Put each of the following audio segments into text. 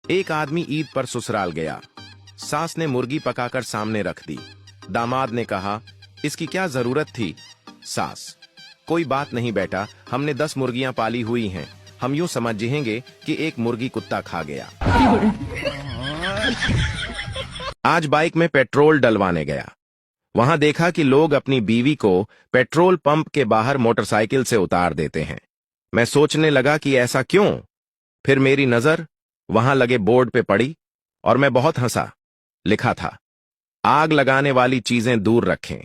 एक आदमी ईद पर ससुराल गया। सास ने मुर्गी पकाकर सामने रख दी। दामाद ने कहा, इसकी क्या जरूरत थी? सास, कोई बात नहीं बेटा, हमने 10 मुर्गियां पाली हुई हैं, हम यूं समझेंगे कि एक मुर्गी कुत्ता खा गया। आज बाइक में पेट्रोल डलवाने गया। वहां देखा कि लोग अपनी बीवी को पेट्रोल पंप के बाहर मोटरसाइकिल से उतार देते हैं। मैं सोचने लगा कि ऐसा क्यों? फिर मेरी नजर वहां लगे बोर्ड पे पड़ी और मैं बहुत हंसा। लिखा था, आग लगाने वाली चीजें दूर रखें।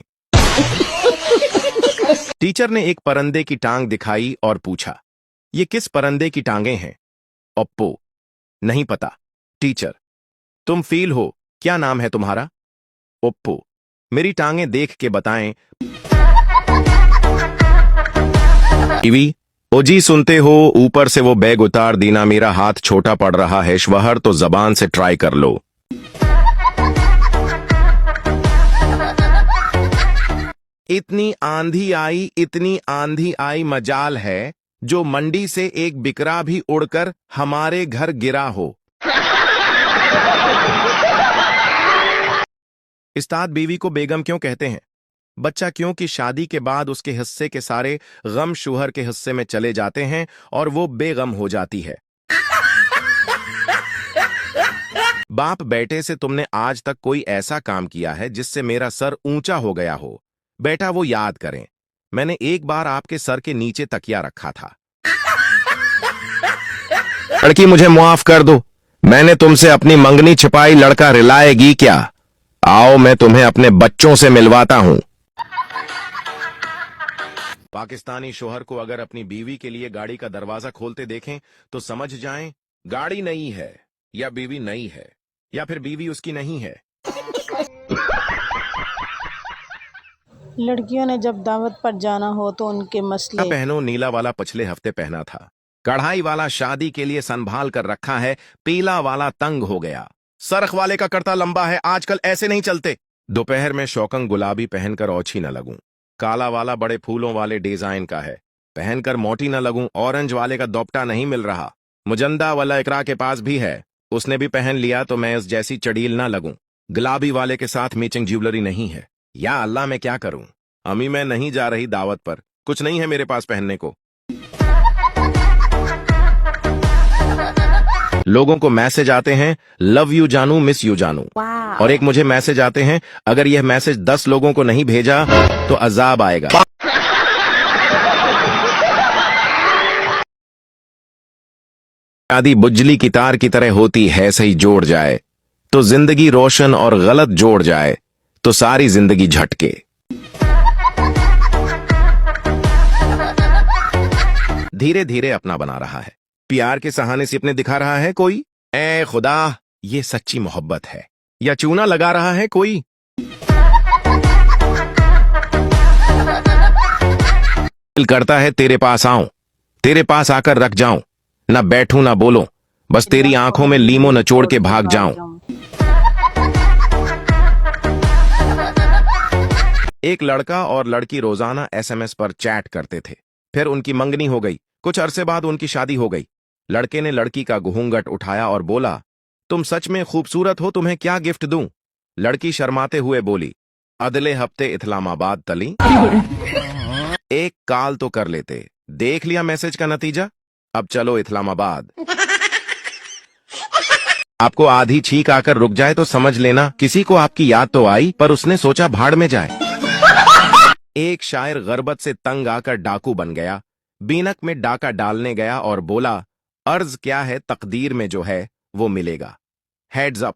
टीचर ने एक परिंदे की टांग दिखाई और पूछा, ये किस परिंदे की टांगें हैं? ओप्पो, नहीं पता। टीचर, तुम फील हो, क्या नाम है तुम्हारा? ओप्पो, मेरी टांगें देख के बताएं। टीवी, ओ जी सुनते हो, ऊपर से वो बैग उतार देना, मेरा हाथ छोटा पड़ रहा है, श्वहर तो जबान से ट्राई कर लो। इतनी आंधी आई मजाल है जो मंडी से एक बिकरा भी उड़कर हमारे घर गिरा हो। उस्ताद, बीवी को बेगम क्यों कहते हैं? बच्चा, क्योंकि शादी के बाद उसके हिस्से के सारे गम शूहर के हिस्से में चले जाते हैं और वो बेगम हो जाती है। बाप बेटे से, तुमने आज तक कोई ऐसा काम किया है जिससे मेरा सर ऊंचा हो गया हो? बेटा, वो याद करें, मैंने एक बार आपके सर के नीचे तकिया रखा था। लड़की, मुझे माफ कर दो, मैंने तुमसे अपनी मंगनी छिपाई, लड़का रिलाएगी क्या? आओ मैं तुम्हें अपने बच्चों से मिलवाता हूं। पाकिस्तानी शोहर को अगर अपनी बीवी के लिए गाड़ी का दरवाजा खोलते देखें तो समझ जाएं गाड़ी नई है या बीवी नई है या फिर बीवी उसकी नहीं है। लड़कियों ने जब दावत पर जाना हो तो उनके मसले। पहनो, नीला वाला पिछले हफ्ते पहना था, कढ़ाई वाला शादी के लिए संभाल कर रखा है, पीला वाला तंग हो गया, सरख वाले का करता लंबा है, आजकल ऐसे नहीं चलते। दोपहर में शौकंग गुलाबी पहनकर ओछी न लगूं, काला वाला बड़े फूलों वाले डिजाइन का है, पहनकर मोटी न लगूं, ऑरेंज वाले का दोपटा नहीं मिल रहा, मुजंदा वाला इकरा के पास भी है, उसने भी पहन लिया तो मैं इस जैसी चड़ील ना लगूं, गुलाबी वाले के साथ मैचिंग ज्वेलरी नहीं है। या अल्लाह, मैं क्या करूं? अम्मी, मैं नहीं जा रही दावत पर, कुछ नहीं है मेरे पास पहनने को। लोगों को मैसेज आते हैं, लव यू जानू, मिस यू जानू, और एक मुझे मैसेज आते हैं, अगर यह मैसेज 10 लोगों को नहीं भेजा तो अजाब आएगा। शादी बुज्जली की तार की तरह होती है, सही जोड़ जाए तो जिंदगी रोशन और गलत जोड़ जाए तो सारी जिंदगी झटके। धीरे धीरे अपना बना रहा है, प्यार के सहाने से अपने दिखा रहा है कोई। ए खुदा, ये सच्ची मोहब्बत है या चूना लगा रहा है कोई? दिल करता है तेरे पास आऊं, तेरे पास आकर रख जाऊं, ना बैठूं ना बोलूं, बस तेरी आंखों में लीमो नचोड़ के भाग जाऊं। एक लड़का और लड़की रोजाना SMS पर चैट करते थे, फिर उनकी मंगनी हो गई, कुछ अरसे बाद उनकी शादी हो गई। लड़के ने लड़की का घूंघट उठाया और बोला, तुम सच में खूबसूरत हो, तुम्हें क्या गिफ्ट दूं? लड़की शर्माते हुए बोली, अगले हफ्ते इस्लामाबाद तली। एक कॉल तो कर लेते, देख लिया मैसेज का नतीजा, अब चलो इस्लामाबाद। आपको आधी छींक आकर रुक जाए तो समझ लेना किसी को आपकी याद तो आई, पर उसने सोचा भाड़ में जाए। एक शायर गर्बत से तंग आकर डाकू बन गया, बीनक में डाका डालने गया और बोला, अर्ज क्या है, तकदीर में जो है वो मिलेगा। हेड्स अप,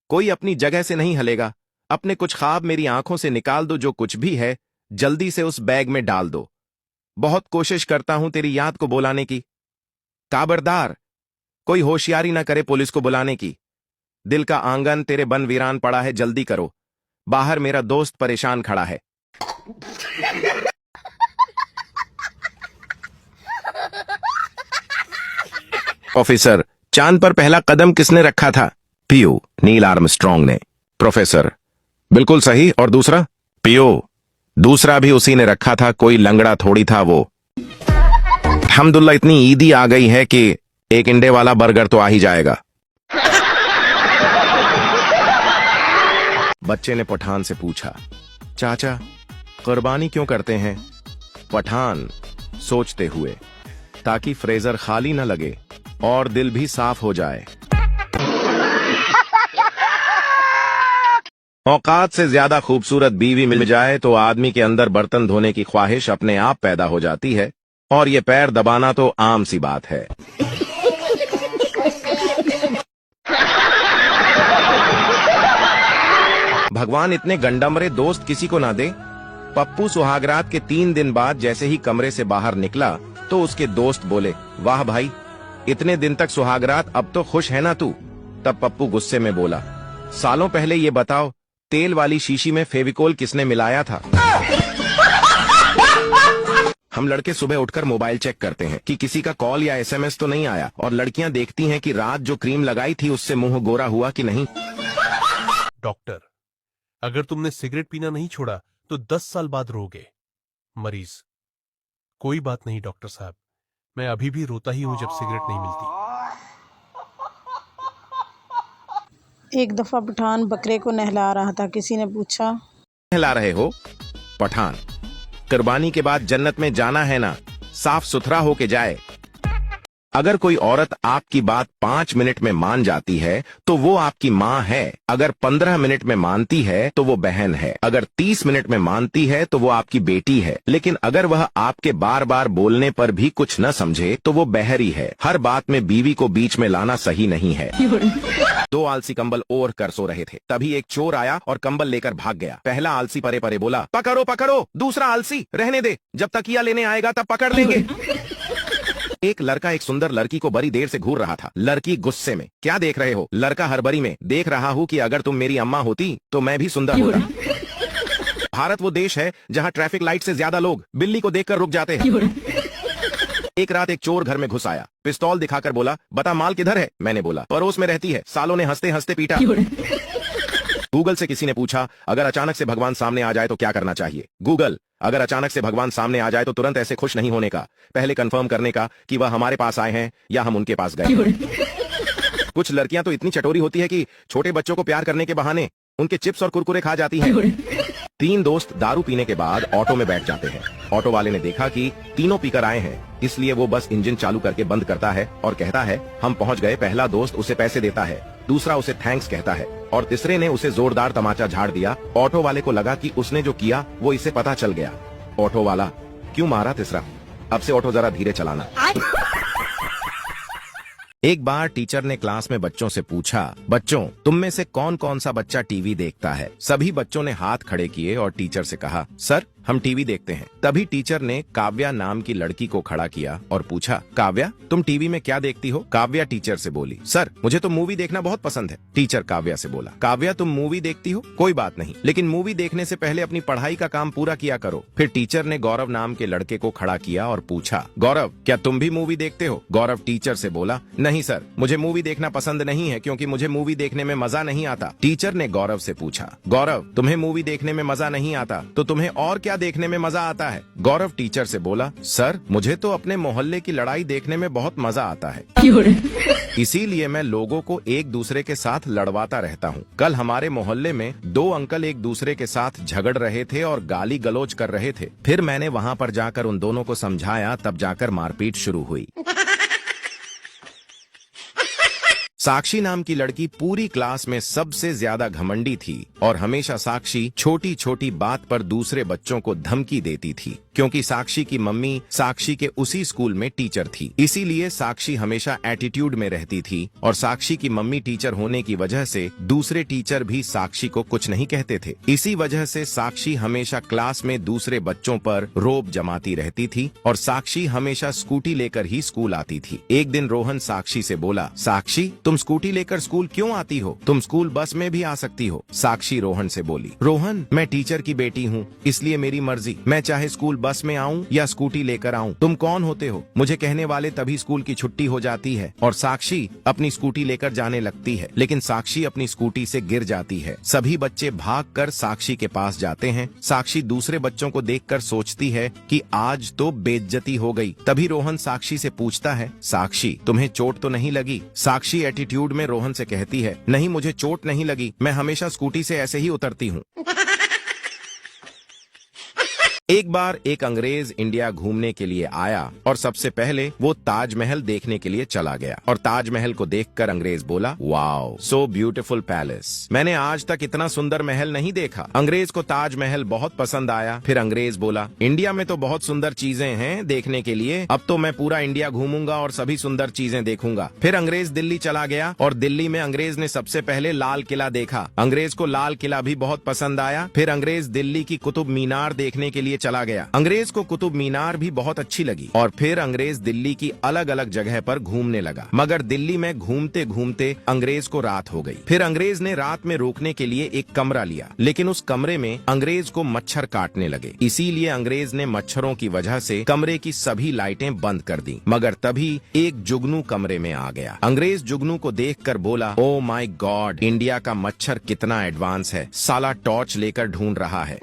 कोई अपनी जगह से नहीं हलेगा, अपने कुछ ख्वाब मेरी आंखों से निकाल दो, जो कुछ भी है जल्दी से उस बैग में डाल दो। बहुत कोशिश करता हूं तेरी याद को बुलाने की, काबरदार कोई होशियारी ना करे पुलिस को बुलाने की। दिल का आंगन तेरे बन वीरान पड़ा है, जल्दी करो, बाहर मेरा दोस्त परेशान खड़ा है। ऑफिसर, चांद पर पहला कदम किसने रखा था? पीओ, नील आर्मस्ट्रॉन्ग ने। प्रोफेसर, बिल्कुल सही, और दूसरा? पीओ, दूसरा भी उसी ने रखा था, कोई लंगड़ा थोड़ी था वो। अल्हम्दुलिल्लाह इतनी ईदी आ गई है कि एक इंडे वाला बर्गर तो आ ही जाएगा। बच्चे ने पठान से पूछा, चाचा कुर्बानी क्यों करते हैं? पठान सोचते हुए, ताकि फ्रेजर खाली न लगे और दिल भी साफ हो जाए। औकात से ज्यादा खूबसूरत बीवी मिल जाए तो आदमी के अंदर बर्तन धोने की ख्वाहिश अपने आप पैदा हो जाती है, और ये पैर दबाना तो आम सी बात है। भगवान इतने गंडमरे दोस्त किसी को ना दे। पप्पू सुहागरात के 3 दिन बाद जैसे ही कमरे से बाहर निकला तो उसके दोस्त बोले, वाह भाई, इतने दिन तक सुहागरात, अब तो खुश है ना तू? तब पप्पू गुस्से में बोला, सालों पहले ये बताओ, तेल वाली शीशी में फेविकोल किसने मिलाया था? हम लड़के सुबह उठकर मोबाइल चेक करते हैं कि किसी का कॉल या SMS तो नहीं आया, और लड़कियां देखती हैं कि रात जो क्रीम लगाई थी उससे मुंह गोरा हुआ कि नहीं। डॉक्टर, अगर तुमने सिगरेट पीना नहीं छोड़ा तो 10 साल बाद रोगे। मरीज, कोई बात नहीं डॉक्टर साहब, मैं अभी भी रोता ही हूं जब सिगरेट नहीं मिलती। एक दफा पठान बकरे को नहला रहा था। किसी ने पूछा, नहला रहे हो? पठान, कुर्बानी के बाद जन्नत में जाना है ना, साफ सुथरा होके जाए। अगर कोई औरत आपकी बात 5 मिनट में मान जाती है तो वो आपकी माँ है। अगर 15 मिनट में मानती है तो वो बहन है। अगर 30 मिनट में मानती है तो वो आपकी बेटी है। लेकिन अगर वह आपके बार बार बोलने पर भी कुछ न समझे तो वो बहरी है। हर बात में बीवी को बीच में लाना सही नहीं है। 2 आलसी कंबल ओढ़ कर सो रहे थे, तभी एक चोर आया और कंबल लेकर भाग गया। पहला आलसी परे परे बोला, पकड़ो पकड़ो। दूसरा आलसी, रहने दे, जब तकिया लेने आएगा तब पकड़ लेंगे। एक लड़का एक सुंदर लड़की को बड़ी देर से घूर रहा था। लड़की गुस्से में, क्या देख रहे हो? लड़का हड़बड़ी में, देख रहा हूँ कि अगर तुम मेरी अम्मा होती तो मैं भी सुंदर होता। भारत वो देश है जहाँ ट्रैफिक लाइट से ज्यादा लोग बिल्ली को देखकर रुक जाते हैं। एक रात एक चोर घर में घुस आया, पिस्तौल दिखाकर बोला, बता माल किधर है? मैंने बोला, पड़ोस में रहती है। सालों ने हंसते हंसते पीटा। गूगल से किसी ने पूछा, अगर अचानक से भगवान सामने आ जाए तो क्या करना चाहिए? गूगल, अगर अचानक से भगवान सामने आ जाए तो तुरंत ऐसे खुश नहीं होने का, पहले कंफर्म करने का कि वह हमारे पास आए हैं या हम उनके पास गए। कुछ लड़कियां तो इतनी चटोरी होती है कि छोटे बच्चों को प्यार करने के बहाने उनके चिप्स और कुरकुरे खा जाती हैं। 3 दोस्त दारू पीने के बाद ऑटो में बैठ जाते हैं। ऑटो वाले ने देखा कि तीनों पीकर आए हैं, इसलिए वो बस इंजन चालू करके बंद करता है और कहता है, हम पहुंच गए। पहला दोस्त उसे पैसे देता है, दूसरा उसे थैंक्स कहता है और तीसरे ने उसे जोरदार तमाचा झाड़ दिया। ऑटो वाले को लगा कि उसने जो किया वो इसे पता चल गया। ऑटो वाला, क्यों मारा तीसरा? अब से ऑटो जरा धीरे चलाना। एक बार टीचर ने क्लास में बच्चों से पूछा, बच्चों तुम में से कौन कौन सा बच्चा टीवी देखता है? सभी बच्चों ने हाथ खड़े किए और टीचर से कहा, सर हम टीवी देखते हैं। तभी टीचर ने काव्या नाम की लड़की को खड़ा किया और पूछा, काव्या तुम टीवी में क्या देखती हो? काव्या टीचर से बोली, सर मुझे तो मूवी देखना बहुत पसंद है। टीचर काव्या से बोला, काव्या तुम मूवी देखती हो, कोई बात नहीं, लेकिन मूवी देखने से पहले अपनी पढ़ाई का काम पूरा किया करो। फिर टीचर ने गौरव नाम के लड़के को खड़ा किया और पूछा, गौरव क्या तुम भी मूवी देखते हो? गौरव टीचर से बोला, नहीं सर, मुझे मूवी देखना पसंद नहीं है क्योंकि मुझे मूवी देखने में मजा नहीं आता। टीचर ने गौरव से पूछा, गौरव तुम्हें मूवी देखने में मजा नहीं आता तो तुम्हें और क्या देखने में मजा आता है? गौरव टीचर से बोला, सर मुझे तो अपने मोहल्ले की लड़ाई देखने में बहुत मजा आता है, इसीलिए मैं लोगों को एक दूसरे के साथ लड़वाता रहता हूँ। कल हमारे मोहल्ले में 2 अंकल एक दूसरे के साथ झगड़ रहे थे और गाली गलौज कर रहे थे। फिर मैंने वहाँ पर जाकर उन दोनों को समझाया, तब जाकर मारपीट शुरू हुई। साक्षी नाम की लड़की पूरी क्लास में सबसे ज्यादा घमंडी थी और हमेशा साक्षी छोटी छोटी बात पर दूसरे बच्चों को धमकी देती थी। क्योंकि साक्षी की मम्मी साक्षी के उसी स्कूल में टीचर थी, इसीलिए साक्षी हमेशा एटीट्यूड में रहती थी और साक्षी की मम्मी टीचर होने की वजह से दूसरे टीचर भी साक्षी को कुछ नहीं कहते थे। इसी वजह से साक्षी हमेशा क्लास में दूसरे बच्चों पर रोब जमाती रहती थी और साक्षी हमेशा स्कूटी लेकर ही स्कूल आती थी। एक दिन रोहन साक्षी से बोला, साक्षी तुम स्कूटी लेकर स्कूल क्यों आती हो? तुम स्कूल बस में भी आ सकती हो। साक्षी रोहन से बोली, रोहन मैं टीचर की बेटी हूँ, इसलिए मेरी मर्जी, मैं चाहे स्कूल बस में आऊं या स्कूटी लेकर आऊं? तुम कौन होते हो? मुझे कहने वाले तभी स्कूल की छुट्टी हो जाती है और साक्षी अपनी स्कूटी लेकर जाने लगती है, लेकिन साक्षी अपनी स्कूटी से गिर जाती है। सभी बच्चे भागकर साक्षी के पास जाते हैं। साक्षी दूसरे बच्चों को देखकर सोचती है कि आज तो बेइज्जती हो गई। तभी रोहन साक्षी से पूछता है, साक्षी तुम्हें चोट तो नहीं लगी? साक्षी एटीट्यूड में रोहन से कहती है, नहीं मुझे चोट नहीं लगी, मैं हमेशा स्कूटी से ऐसे ही उतरती हूँ। एक बार एक अंग्रेज इंडिया घूमने के लिए आया और सबसे पहले वो ताजमहल देखने के लिए चला गया और ताजमहल को देखकर अंग्रेज बोला, वाओ सो ब्यूटीफुल पैलेस, मैंने आज तक इतना सुंदर महल नहीं देखा। अंग्रेज को ताजमहल बहुत पसंद आया। फिर अंग्रेज बोला, इंडिया में तो बहुत सुंदर चीजें हैं देखने के लिए, अब तो मैं पूरा इंडिया घूमूंगा और सभी सुंदर चीजें देखूंगा। फिर अंग्रेज दिल्ली चला गया और दिल्ली में अंग्रेज ने सबसे पहले लाल किला देखा। अंग्रेज को लाल किला भी बहुत पसंद आया। फिर अंग्रेज दिल्ली की कुतुब मीनार देखने के लिए चला गया। अंग्रेज को कुतुब मीनार भी बहुत अच्छी लगी और फिर अंग्रेज दिल्ली की अलग अलग जगह पर घूमने लगा। मगर दिल्ली में घूमते घूमते अंग्रेज को रात हो गई। फिर अंग्रेज ने रात में रुकने के लिए एक कमरा लिया, लेकिन उस कमरे में अंग्रेज को मच्छर काटने लगे। इसीलिए अंग्रेज ने मच्छरों की वजह से कमरे की सभी लाइटें बंद कर दी। मगर तभी एक जुगनू कमरे में आ गया। अंग्रेज जुगनू को देखकर बोला, ओ माय गॉड, इंडिया का मच्छर कितना एडवांस है, साला टॉर्च लेकर ढूंढ रहा है।